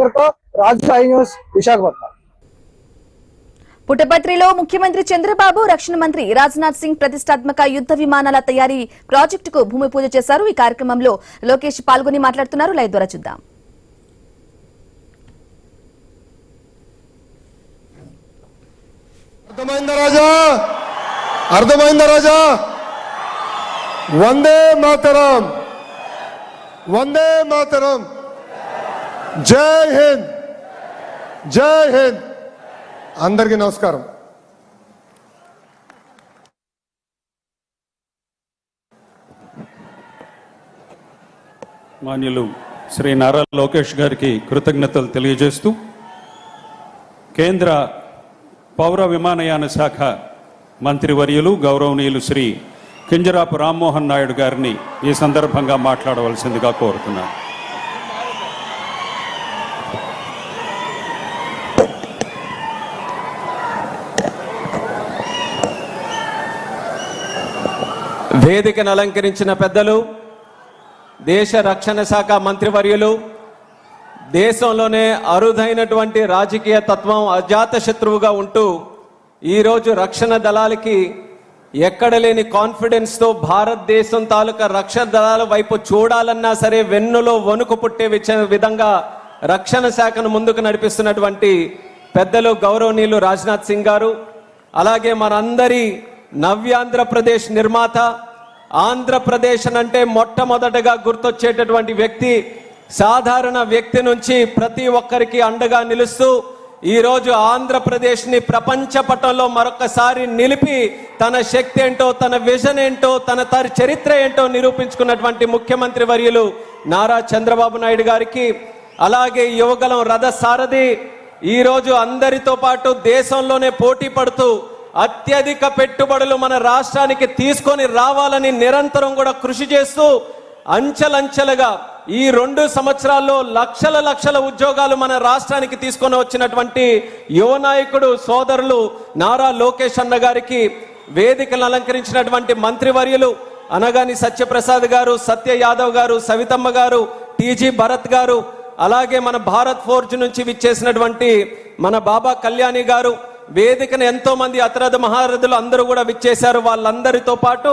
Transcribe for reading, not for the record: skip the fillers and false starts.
Raju I news Visakhapatnam. పుట్టపత్రిలో ముఖ్యమంత్రి చంద్రబాబు, రక్షణ మంత్రి రాజ్నాథ్ సింగ్ ప్రతిష్టాత్మక యుద్ధ విమానాల తయారీ ప్రాజెక్టుకు భూమి పూజ చేశారు. ఈ కార్యక్రమంలో లోకేష్ పాల్గొని మాట్లాడుతున్నారు. లైవ్ ద్వారా చూద్దాం. అర్థమైందా రాజా? వందే మాతరం, వందే మాతరం, జై హింద్, జై హింద్. అందరికీ నమస్కారం. మాన్యులు శ్రీ నారా లోకేష్ గారికి కృతజ్ఞతలు తెలియజేస్తూ కేంద్ర పౌర విమానయాన శాఖ మంత్రివర్యులు గౌరవనీయులు శ్రీ కింజరాపు రామ్మోహన్ నాయుడు గారిని ఈ సందర్భంగా మాట్లాడవలసిందిగా కోరుతున్నాను. వేదికను అలంకరించిన పెద్దలు, దేశ రక్షణ శాఖ మంత్రివర్యులు, దేశంలోనే అరుదైనటువంటి రాజకీయ తత్వం అజాత శత్రువుగా ఉంటూ ఈరోజు రక్షణ దళాలకి ఎక్కడ లేని కాన్ఫిడెన్స్తో భారతదేశం తాలూకా రక్షణ దళాల వైపు చూడాలన్నా సరే వెన్నులో వణుకు పుట్టే విధంగా రక్షణ శాఖను ముందుకు నడిపిస్తున్నటువంటి పెద్దలు గౌరవనీయులు రాజ్నాథ్ సింగ్ గారు, అలాగే మనందరి నవ్యాంధ్రప్రదేశ్ నిర్మాత, ఆంధ్రప్రదేశ్ అంటే మొట్టమొదటగా గుర్తొచ్చేటటువంటి వ్యక్తి, సాధారణ వ్యక్తి నుంచి ప్రతి ఒక్కరికి అండగా నిలుస్తూ ఈరోజు ఆంధ్రప్రదేశ్ని ప్రపంచ పటంలో మరొకసారి నిలిపి తన శక్తి ఏంటో, తన విజన్ ఏంటో, తన చరిత్ర ఏంటో నిరూపించుకున్నటువంటి ముఖ్యమంత్రి వర్యులు నారా చంద్రబాబు నాయుడు గారికి, అలాగే యువగలం రథ సారథి ఈరోజు అందరితో పాటు దేశంలోనే పోటీ పడుతూ అత్యధిక పెట్టుబడులు మన రాష్ట్రానికి తీసుకొని రావాలని నిరంతరం కూడా కృషి చేస్తూ అంచెలంచెలుగా ఈ 2 సంవత్సరాల్లో లక్షల ఉద్యోగాలు మన రాష్ట్రానికి తీసుకొని వచ్చినటువంటి యువ నాయకుడు సోదరులు నారా లోకేష్ అన్న గారికి, వేదికలను అలంకరించినటువంటి మంత్రివర్యులు అనగాని సత్యప్రసాద్ గారు, సత్య యాదవ్ గారు, సవితమ్మ గారు, టీజీ భరత్ గారు, అలాగే మన భారత్ ఫోర్జ్ నుంచి విచ్చేసినటువంటి మన బాబా కళ్యాణి గారు, వేదికను ఎంతో మంది అతిరథ మహారథులు అందరూ కూడా విచ్చేశారు. వాళ్ళందరితో పాటు